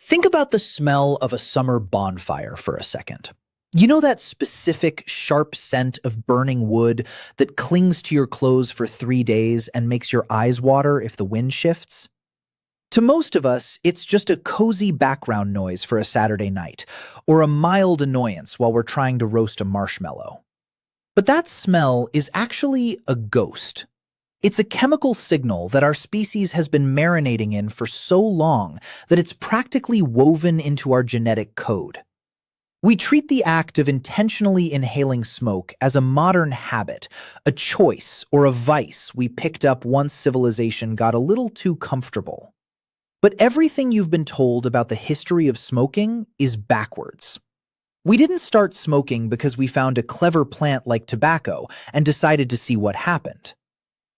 Think about the smell of a summer bonfire for a second. You know that specific sharp scent of burning wood that clings to your clothes for 3 days and makes your eyes water if the wind shifts? To most of us, it's just a cozy background noise for a Saturday night, or a mild annoyance while we're trying to roast a marshmallow. But that smell is actually a ghost. It's a chemical signal that our species has been marinating in for so long that it's practically woven into our genetic code. We treat the act of intentionally inhaling smoke as a modern habit, a choice, or a vice we picked up once civilization got a little too comfortable. But everything you've been told about the history of smoking is backwards. We didn't start smoking because we found a clever plant like tobacco and decided to see what happened.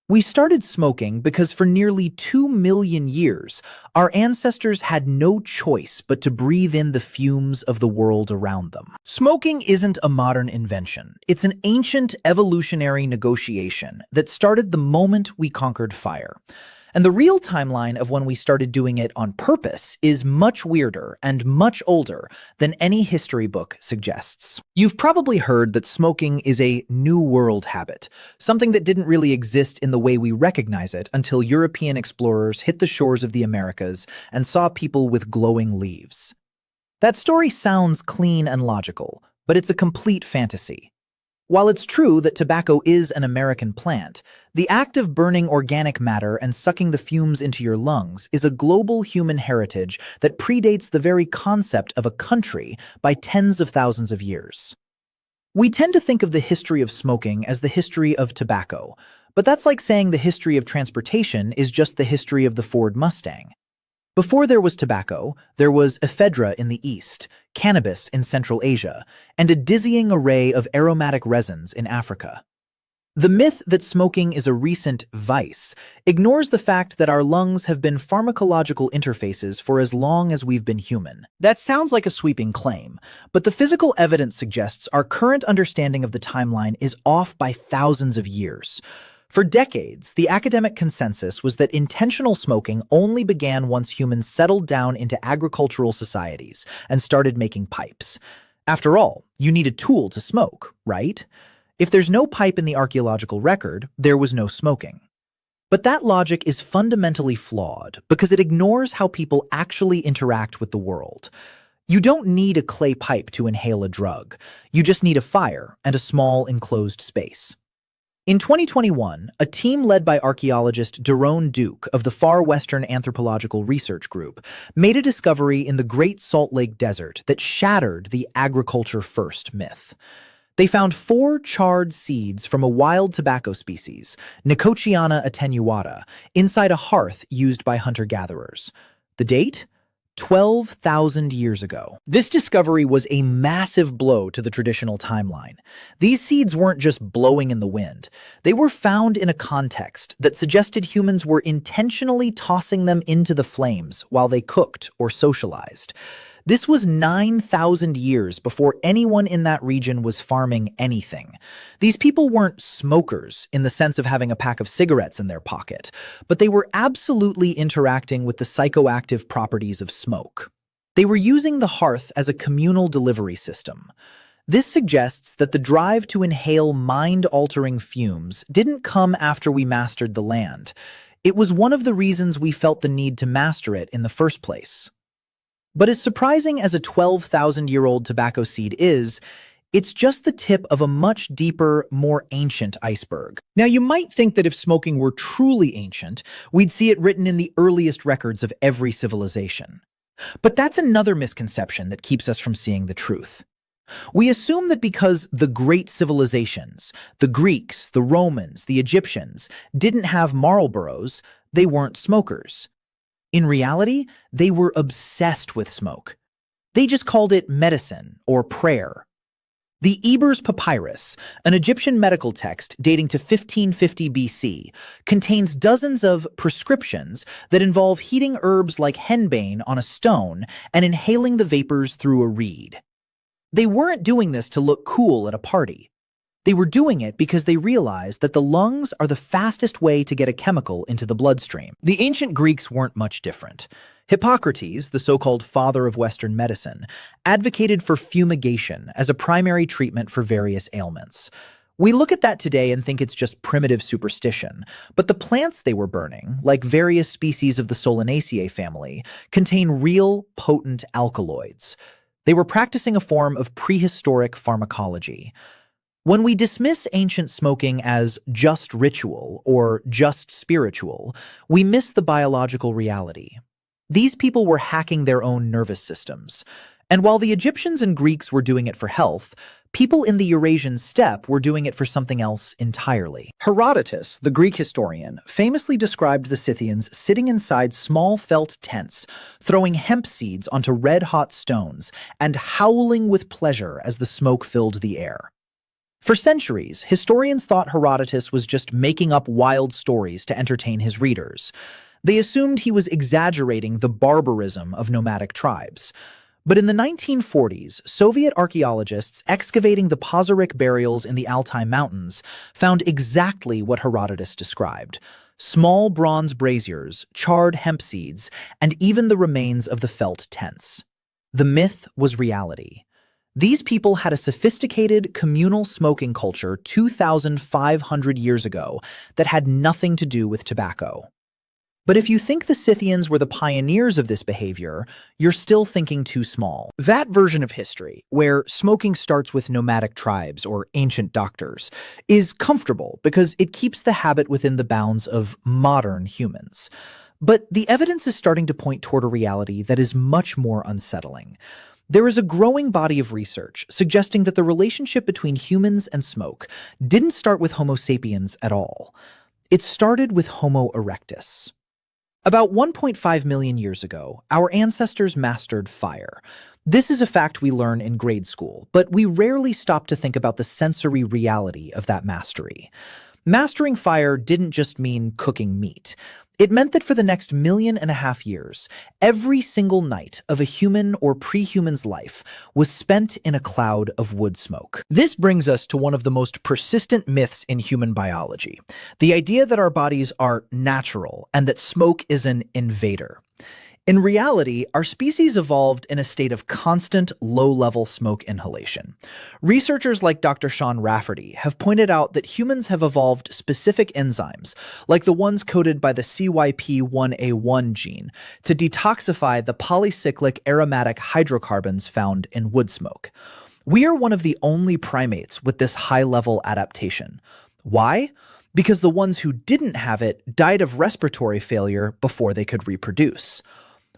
We started smoking because for nearly 2 million years, our ancestors had no choice but to breathe in the fumes of the world around them. Smoking isn't a modern invention. It's an ancient evolutionary negotiation that started the moment we conquered fire. And the real timeline of when we started doing it on purpose is much weirder and much older than any history book suggests. You've probably heard that smoking is a New World habit, something that didn't really exist in the way we recognize it until European explorers hit the shores of the Americas and saw people with glowing leaves. That story sounds clean and logical, but it's a complete fantasy. While it's true that tobacco is an American plant, the act of burning organic matter and sucking the fumes into your lungs is a global human heritage that predates the very concept of a country by tens of thousands of years. We tend to think of the history of smoking as the history of tobacco, but that's like saying the history of transportation is just the history of the Ford Mustang. Before there was tobacco, there was ephedra in the East, cannabis in Central Asia, and a dizzying array of aromatic resins in Africa. The myth that smoking is a recent vice ignores the fact that our lungs have been pharmacological interfaces for as long as we've been human. That sounds like a sweeping claim, but the physical evidence suggests our current understanding of the timeline is off by thousands of years. For decades, the academic consensus was that intentional smoking only began once humans settled down into agricultural societies and started making pipes. After all, you need a tool to smoke, right? If there's no pipe in the archaeological record, there was no smoking. But that logic is fundamentally flawed because it ignores how people actually interact with the world. You don't need a clay pipe to inhale a drug. You just need a fire and a small enclosed space. In 2021, a team led by archaeologist Daron Duke of the Far Western Anthropological Research Group made a discovery in the Great Salt Lake Desert that shattered the agriculture-first myth. They found 4 charred seeds from a wild tobacco species, Nicotiana attenuata, inside a hearth used by hunter-gatherers. The date? 12,000 years ago. This discovery was a massive blow to the traditional timeline. These seeds weren't just blowing in the wind. They were found in a context that suggested humans were intentionally tossing them into the flames while they cooked or socialized. This was 9,000 years before anyone in that region was farming anything. These people weren't smokers in the sense of having a pack of cigarettes in their pocket, but they were absolutely interacting with the psychoactive properties of smoke. They were using the hearth as a communal delivery system. This suggests that the drive to inhale mind-altering fumes didn't come after we mastered the land. It was one of the reasons we felt the need to master it in the first place. But as surprising as a 12,000-year-old tobacco seed is, it's just the tip of a much deeper, more ancient iceberg. Now, you might think that if smoking were truly ancient, we'd see it written in the earliest records of every civilization. But that's another misconception that keeps us from seeing the truth. We assume that because the great civilizations, the Greeks, the Romans, the Egyptians, didn't have Marlboros, they weren't smokers. In reality, they were obsessed with smoke. They just called it medicine or prayer. The Ebers Papyrus, an Egyptian medical text dating to 1550 BC, contains dozens of prescriptions that involve heating herbs like henbane on a stone and inhaling the vapors through a reed. They weren't doing this to look cool at a party. They were doing it because they realized that the lungs are the fastest way to get a chemical into the bloodstream. The ancient Greeks weren't much different. Hippocrates, the so-called father of Western medicine, advocated for fumigation as a primary treatment for various ailments. We look at that today and think it's just primitive superstition, but the plants they were burning, like various species of the Solanaceae family, contain real, potent alkaloids. They were practicing a form of prehistoric pharmacology. When we dismiss ancient smoking as just ritual or just spiritual, we miss the biological reality. These people were hacking their own nervous systems. And while the Egyptians and Greeks were doing it for health, people in the Eurasian steppe were doing it for something else entirely. Herodotus, the Greek historian, famously described the Scythians sitting inside small felt tents, throwing hemp seeds onto red-hot stones, and howling with pleasure as the smoke filled the air. For centuries, historians thought Herodotus was just making up wild stories to entertain his readers. They assumed he was exaggerating the barbarism of nomadic tribes. But in the 1940s, Soviet archaeologists excavating the Pazyryk burials in the Altai Mountains found exactly what Herodotus described: small bronze braziers, charred hemp seeds, and even the remains of the felt tents. The myth was reality. These people had a sophisticated communal smoking culture 2,500 years ago that had nothing to do with tobacco. But if you think the Scythians were the pioneers of this behavior, you're still thinking too small. That version of history, where smoking starts with nomadic tribes or ancient doctors, is comfortable because it keeps the habit within the bounds of modern humans. But the evidence is starting to point toward a reality that is much more unsettling. There is a growing body of research suggesting that the relationship between humans and smoke didn't start with Homo sapiens at all. It started with Homo erectus. About 1.5 million years ago, our ancestors mastered fire. This is a fact we learn in grade school, but we rarely stop to think about the sensory reality of that mastery. Mastering fire didn't just mean cooking meat. It meant that for the next 1.5 million years, every single night of a human or pre-human's life was spent in a cloud of wood smoke. This brings us to one of the most persistent myths in human biology: the idea that our bodies are natural and that smoke is an invader. In reality, our species evolved in a state of constant, low-level smoke inhalation. Researchers like Dr. Sean Rafferty have pointed out that humans have evolved specific enzymes, like the ones coded by the CYP1A1 gene, to detoxify the polycyclic aromatic hydrocarbons found in wood smoke. We are one of the only primates with this high-level adaptation. Why? Because the ones who didn't have it died of respiratory failure before they could reproduce.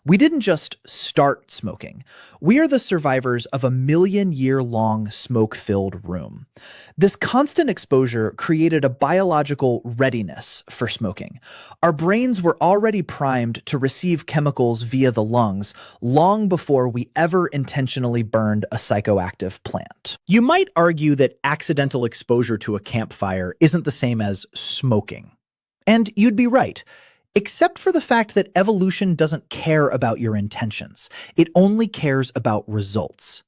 We didn't just start smoking. We are the survivors of a 1,000,000-year-long smoke-filled room. This constant exposure created a biological readiness for smoking. Our brains were already primed to receive chemicals via the lungs long before we ever intentionally burned a psychoactive plant. You might argue that accidental exposure to a campfire isn't the same as smoking. And you'd be right. Except for the fact that evolution doesn't care about your intentions. It only cares about results.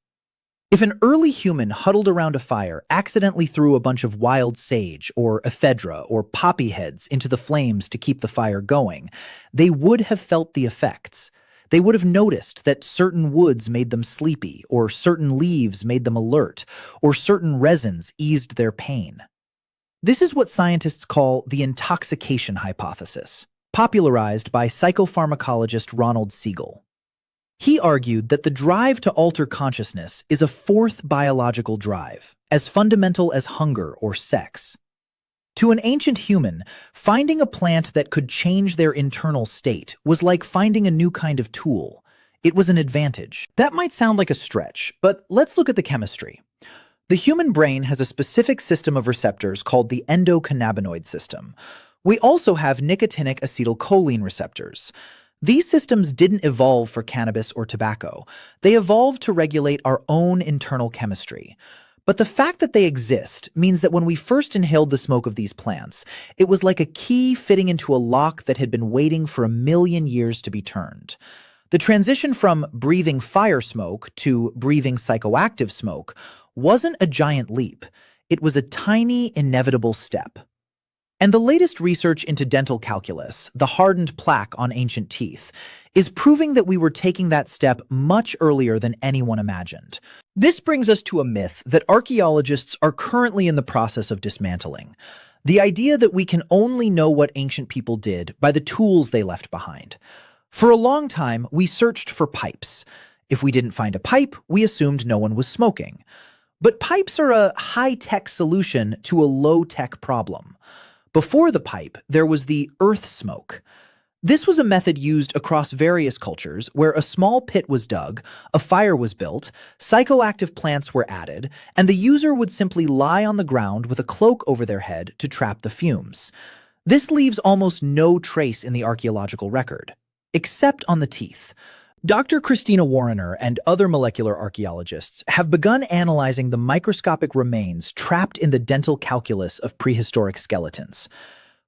If an early human huddled around a fire accidentally threw a bunch of wild sage or ephedra or poppy heads into the flames to keep the fire going, they would have felt the effects. They would have noticed that certain woods made them sleepy, or certain leaves made them alert, or certain resins eased their pain. This is what scientists call the intoxication hypothesis, popularized by psychopharmacologist Ronald Siegel. He argued that the drive to alter consciousness is a fourth biological drive, as fundamental as hunger or sex. To an ancient human, finding a plant that could change their internal state was like finding a new kind of tool. It was an advantage. That might sound like a stretch, but let's look at the chemistry. The human brain has a specific system of receptors called the endocannabinoid system. We also have nicotinic acetylcholine receptors. These systems didn't evolve for cannabis or tobacco. They evolved to regulate our own internal chemistry. But the fact that they exist means that when we first inhaled the smoke of these plants, it was like a key fitting into a lock that had been waiting for 1,000,000 years to be turned. The transition from breathing fire smoke to breathing psychoactive smoke wasn't a giant leap. It was a tiny, inevitable step. And the latest research into dental calculus, the hardened plaque on ancient teeth, is proving that we were taking that step much earlier than anyone imagined. This brings us to a myth that archaeologists are currently in the process of dismantling. The idea that we can only know what ancient people did by the tools they left behind. For a long time, we searched for pipes. If we didn't find a pipe, we assumed no one was smoking. But pipes are a high-tech solution to a low-tech problem. Before the pipe, there was the earth smoke. This was a method used across various cultures where a small pit was dug, a fire was built, psychoactive plants were added, and the user would simply lie on the ground with a cloak over their head to trap the fumes. This leaves almost no trace in the archaeological record, except on the teeth. Dr. Christina Warrener and other molecular archaeologists have begun analyzing the microscopic remains trapped in the dental calculus of prehistoric skeletons.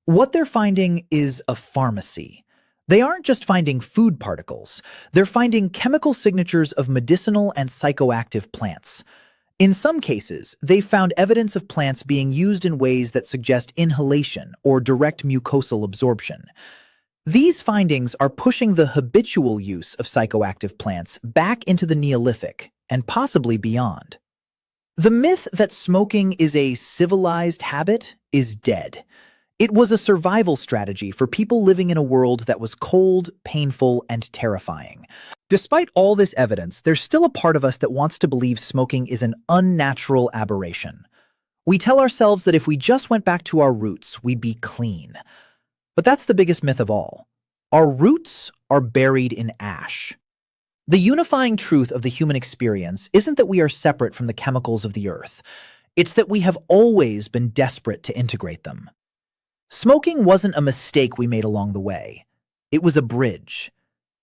What they're finding is a pharmacy. They aren't just finding food particles, they're finding chemical signatures of medicinal and psychoactive plants. In some cases, they've found evidence of plants being used in ways that suggest inhalation or direct mucosal absorption. These findings are pushing the habitual use of psychoactive plants back into the Neolithic and possibly beyond. The myth that smoking is a civilized habit is dead. It was a survival strategy for people living in a world that was cold, painful, and terrifying. Despite all this evidence, there's still a part of us that wants to believe smoking is an unnatural aberration. We tell ourselves that if we just went back to our roots, we'd be clean. But that's the biggest myth of all. Our roots are buried in ash. The unifying truth of the human experience isn't that we are separate from the chemicals of the earth. It's that we have always been desperate to integrate them. Smoking wasn't a mistake we made along the way. It was a bridge.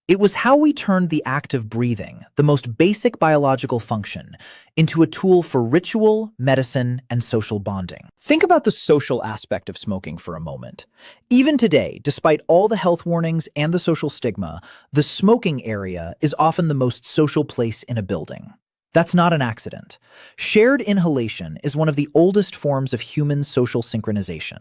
It was how we turned the act of breathing, the most basic biological function, into a tool for ritual, medicine, and social bonding. Think about the social aspect of smoking for a moment. Even today, despite all the health warnings and the social stigma, the smoking area is often the most social place in a building. That's not an accident. Shared inhalation is one of the oldest forms of human social synchronization.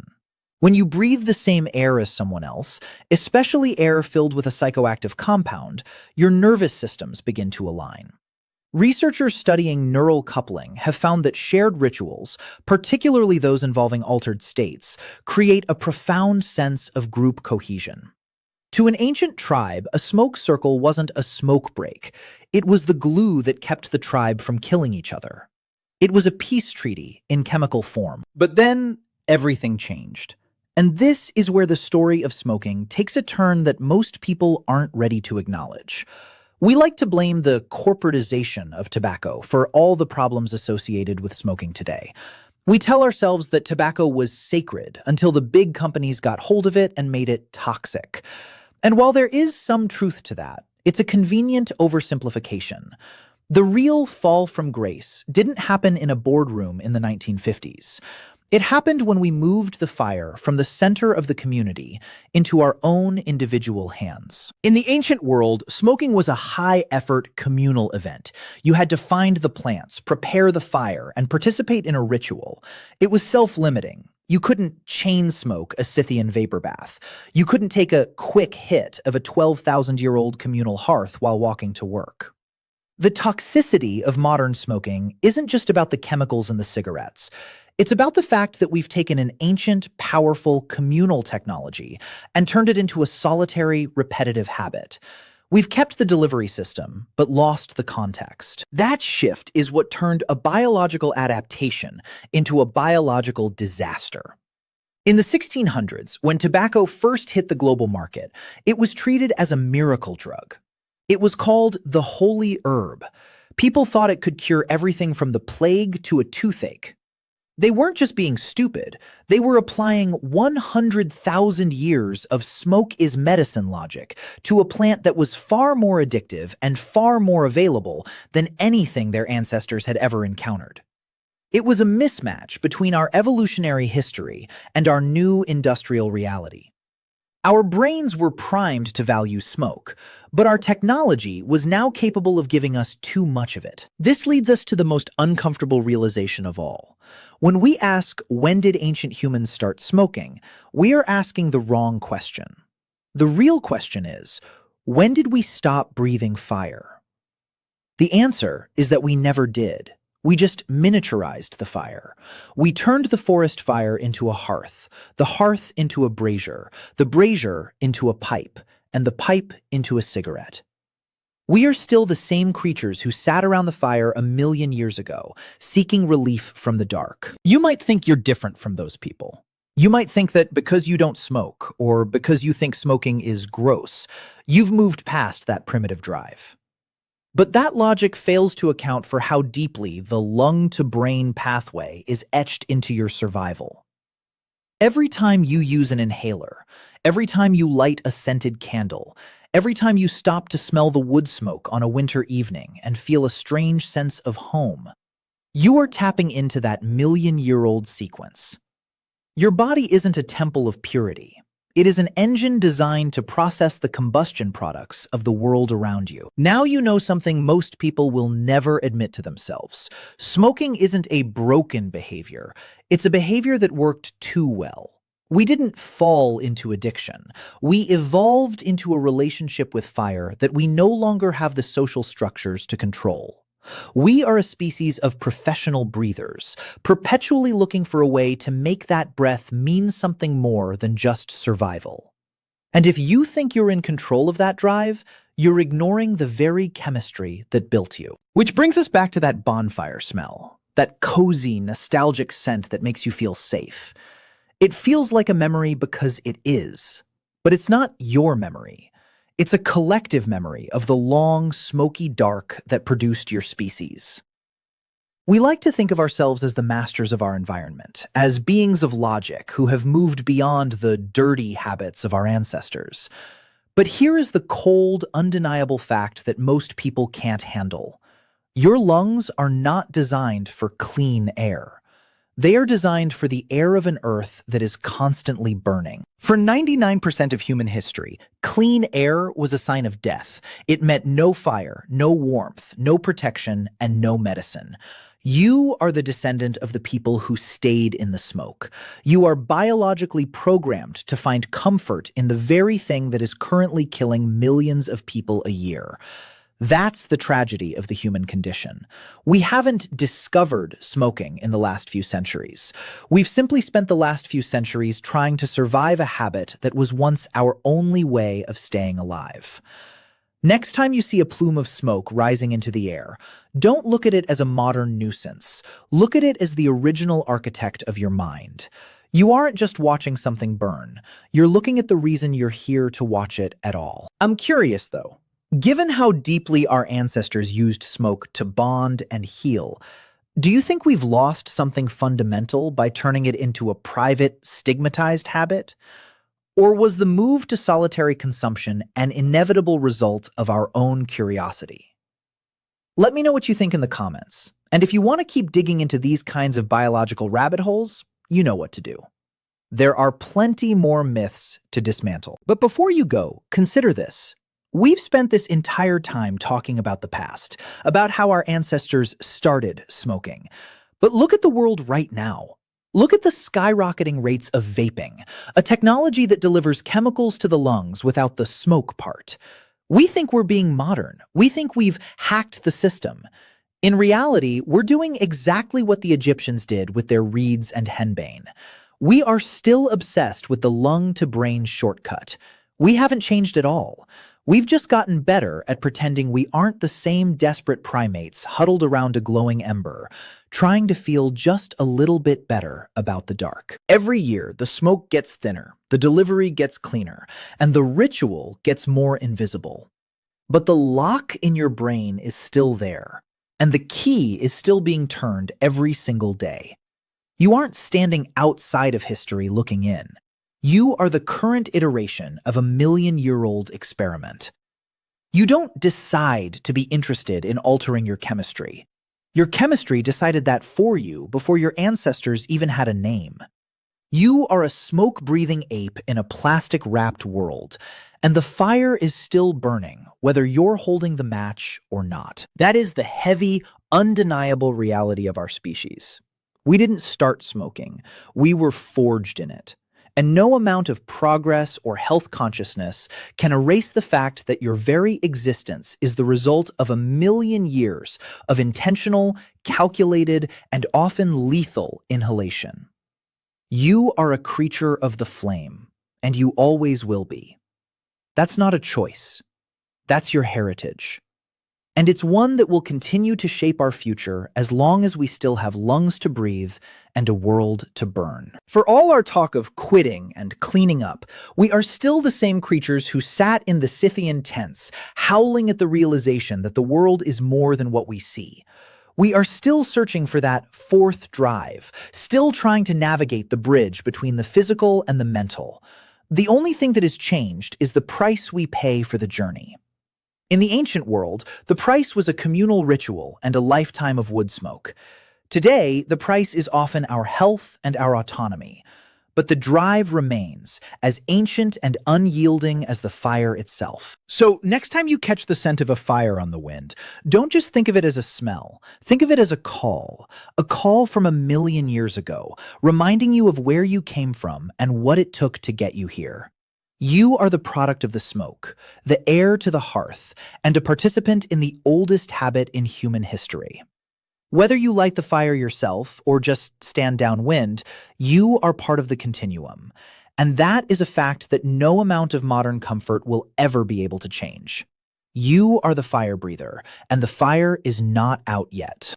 When you breathe the same air as someone else, especially air filled with a psychoactive compound, your nervous systems begin to align. Researchers studying neural coupling have found that shared rituals, particularly those involving altered states, create a profound sense of group cohesion. To an ancient tribe, a smoke circle wasn't a smoke break. It was the glue that kept the tribe from killing each other. It was a peace treaty in chemical form. But then everything changed. And this is where the story of smoking takes a turn that most people aren't ready to acknowledge. We like to blame the corporatization of tobacco for all the problems associated with smoking today. We tell ourselves that tobacco was sacred until the big companies got hold of it and made it toxic. And while there is some truth to that, it's a convenient oversimplification. The real fall from grace didn't happen in a boardroom in the 1950s. It happened when we moved the fire from the center of the community into our own individual hands. In the ancient world, smoking was a high-effort communal event. You had to find the plants, prepare the fire, and participate in a ritual. It was self-limiting. You couldn't chain smoke a Scythian vapor bath. You couldn't take a quick hit of a 12,000-year-old communal hearth while walking to work. The toxicity of modern smoking isn't just about the chemicals in the cigarettes. It's about the fact that we've taken an ancient, powerful, communal technology and turned it into a solitary, repetitive habit. We've kept the delivery system, but lost the context. That shift is what turned a biological adaptation into a biological disaster. In the 1600s, when tobacco first hit the global market, it was treated as a miracle drug. It was called the holy herb. People thought it could cure everything from the plague to a toothache. They weren't just being stupid, they were applying 100,000 years of smoke is medicine logic to a plant that was far more addictive and far more available than anything their ancestors had ever encountered. It was a mismatch between our evolutionary history and our new industrial reality. Our brains were primed to value smoke, but our technology was now capable of giving us too much of it. This leads us to the most uncomfortable realization of all. When we ask, when did ancient humans start smoking, we are asking the wrong question. The real question is, when did we stop breathing fire? The answer is that we never did. We just miniaturized the fire. We turned the forest fire into a hearth, the hearth into a brazier, the brazier into a pipe, and the pipe into a cigarette. We are still the same creatures who sat around the fire 1,000,000 years ago, seeking relief from the dark. You might think you're different from those people. You might think that because you don't smoke, or because you think smoking is gross, you've moved past that primitive drive. But that logic fails to account for how deeply the lung-to-brain pathway is etched into your survival. Every time you use an inhaler, every time you light a scented candle, every time you stop to smell the wood smoke on a winter evening and feel a strange sense of home, you are tapping into that million-year-old sequence. Your body isn't a temple of purity. It is an engine designed to process the combustion products of the world around you. Now you know something most people will never admit to themselves. Smoking isn't a broken behavior. It's a behavior that worked too well. We didn't fall into addiction. We evolved into a relationship with fire that we no longer have the social structures to control. We are a species of professional breathers, perpetually looking for a way to make that breath mean something more than just survival. And if you think you're in control of that drive, you're ignoring the very chemistry that built you. Which brings us back to that bonfire smell, that cozy, nostalgic scent that makes you feel safe. It feels like a memory because it is, but it's not your memory. It's a collective memory of the long, smoky dark that produced your species. We like to think of ourselves as the masters of our environment, as beings of logic who have moved beyond the dirty habits of our ancestors. But here is the cold, undeniable fact that most people can't handle. Your lungs are not designed for clean air. They are designed for the air of an Earth that is constantly burning. For 99% of human history, clean air was a sign of death. It meant no fire, no warmth, no protection, and no medicine. You are the descendant of the people who stayed in the smoke. You are biologically programmed to find comfort in the very thing that is currently killing millions of people a year. That's the tragedy of the human condition. We haven't discovered smoking in the last few centuries. We've simply spent the last few centuries trying to survive a habit that was once our only way of staying alive. Next time you see a plume of smoke rising into the air, don't look at it as a modern nuisance. Look at it as the original architect of your mind. You aren't just watching something burn. You're looking at the reason you're here to watch it at all. I'm curious, though. Given how deeply our ancestors used smoke to bond and heal, do you think we've lost something fundamental by turning it into a private, stigmatized habit? Or was the move to solitary consumption an inevitable result of our own curiosity? Let me know what you think in the comments. And if you want to keep digging into these kinds of biological rabbit holes, you know what to do. There are plenty more myths to dismantle. But before you go, consider this. We've spent this entire time talking about the past, about how our ancestors started smoking. But look at the world right now. Look at the skyrocketing rates of vaping, a technology that delivers chemicals to the lungs without the smoke part. We think we're being modern. We think we've hacked the system. In reality, we're doing exactly what the Egyptians did with their reeds and henbane. We are still obsessed with the lung-to-brain shortcut. We haven't changed at all. We've just gotten better at pretending we aren't the same desperate primates huddled around a glowing ember, trying to feel just a little bit better about the dark. Every year, the smoke gets thinner, the delivery gets cleaner, and the ritual gets more invisible. But the lock in your brain is still there, and the key is still being turned every single day. You aren't standing outside of history looking in. You are the current iteration of a million-year-old experiment. You don't decide to be interested in altering your chemistry. Your chemistry decided that for you before your ancestors even had a name. You are a smoke-breathing ape in a plastic-wrapped world, and the fire is still burning, whether you're holding the match or not. That is the heavy, undeniable reality of our species. We didn't start smoking, we were forged in it. And no amount of progress or health consciousness can erase the fact that your very existence is the result of a million years of intentional, calculated, and often lethal inhalation. You are a creature of the flame, and you always will be. That's not a choice. That's your heritage. And it's one that will continue to shape our future as long as we still have lungs to breathe and a world to burn. For all our talk of quitting and cleaning up, we are still the same creatures who sat in the Scythian tents, howling at the realization that the world is more than what we see. We are still searching for that fourth drive, still trying to navigate the bridge between the physical and the mental. The only thing that has changed is the price we pay for the journey. In the ancient world, the price was a communal ritual and a lifetime of wood smoke. Today, the price is often our health and our autonomy. But the drive remains, as ancient and unyielding as the fire itself. So next time you catch the scent of a fire on the wind, don't just think of it as a smell. Think of it as a call from a million years ago, reminding you of where you came from and what it took to get you here. You are the product of the smoke, the heir to the hearth, and a participant in the oldest habit in human history. Whether you light the fire yourself or just stand downwind, you are part of the continuum. And that is a fact that no amount of modern comfort will ever be able to change. You are the fire breather, and the fire is not out yet.